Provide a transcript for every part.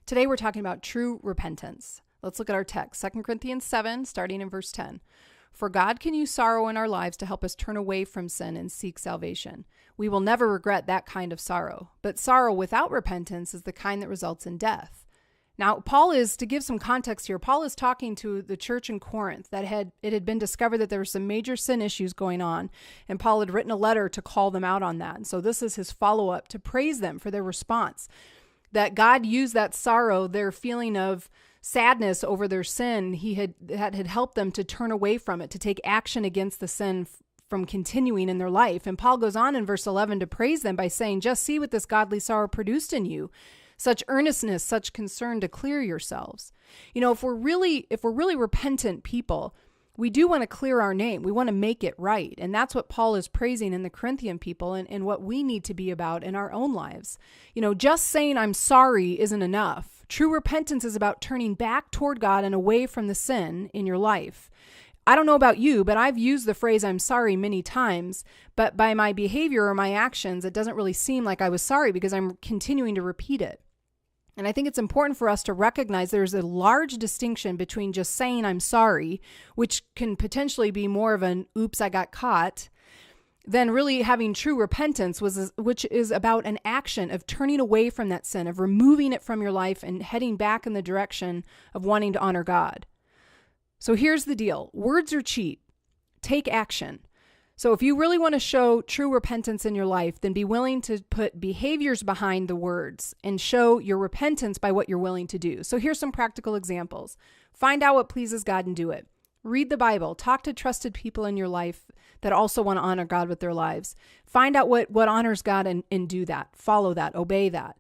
Today we're talking about true repentance. Let's look at our text, 2 Corinthians 7, starting in verse 10. For God can use sorrow in our lives to help us turn away from sin and seek salvation. We will never regret that kind of sorrow, but sorrow without repentance is the kind that results in death. Now, to give some context here, Paul is talking to the church in Corinth that it had been discovered that there were some major sin issues going on, and Paul had written a letter to call them out on that. And so this is his follow-up to praise them for their response, that God used that sorrow, their feeling of sadness over their sin, had helped them to turn away from it, to take action against the sin from continuing in their life. And Paul goes on in verse 11 to praise them by saying, just see what this godly sorrow produced in you. Such earnestness, such concern to clear yourselves. You know, if we're really repentant people, we do want to clear our name. We want to make it right. And that's what Paul is praising in the Corinthian people and what we need to be about in our own lives. You know, just saying I'm sorry isn't enough. True repentance is about turning back toward God and away from the sin in your life. I don't know about you, but I've used the phrase I'm sorry many times, but by my behavior or my actions, it doesn't really seem like I was sorry because I'm continuing to repeat it. And I think it's important for us to recognize there's a large distinction between just saying I'm sorry, which can potentially be more of an oops, I got caught, than really having true repentance, which is about an action of turning away from that sin, of removing it from your life and heading back in the direction of wanting to honor God. So here's the deal. Words are cheap. Take action. So if you really want to show true repentance in your life, then be willing to put behaviors behind the words and show your repentance by what you're willing to do. So here's some practical examples. Find out what pleases God and do it. Read the Bible. Talk to trusted people in your life that also want to honor God with their lives. Find out what honors God and do that. Follow that. Obey that.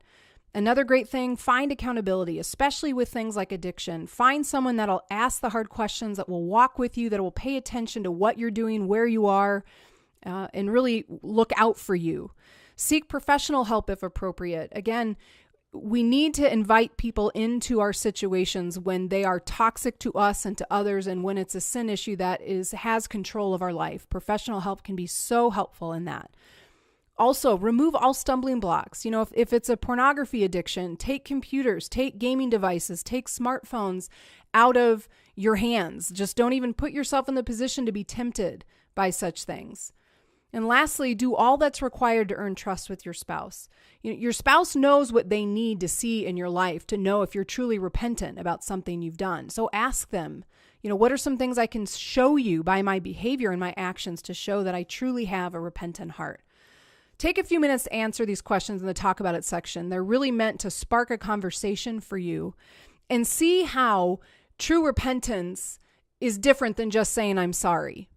Another great thing, find accountability, especially with things like addiction. Find someone that'll ask the hard questions, that will walk with you, that will pay attention to what you're doing, where you are, and really look out for you. Seek professional help if appropriate. Again, we need to invite people into our situations when they are toxic to us and to others, and when it's a sin issue that has control of our life. Professional help can be so helpful in that. Also, remove all stumbling blocks. You know, if it's a pornography addiction, take computers, take gaming devices, take smartphones out of your hands. Just don't even put yourself in the position to be tempted by such things. And lastly, do all that's required to earn trust with your spouse. You know, your spouse knows what they need to see in your life to know if you're truly repentant about something you've done. So ask them, you know, what are some things I can show you by my behavior and my actions to show that I truly have a repentant heart? Take a few minutes to answer these questions in the Talk About It section. They're really meant to spark a conversation for you and see how true repentance is different than just saying I'm sorry.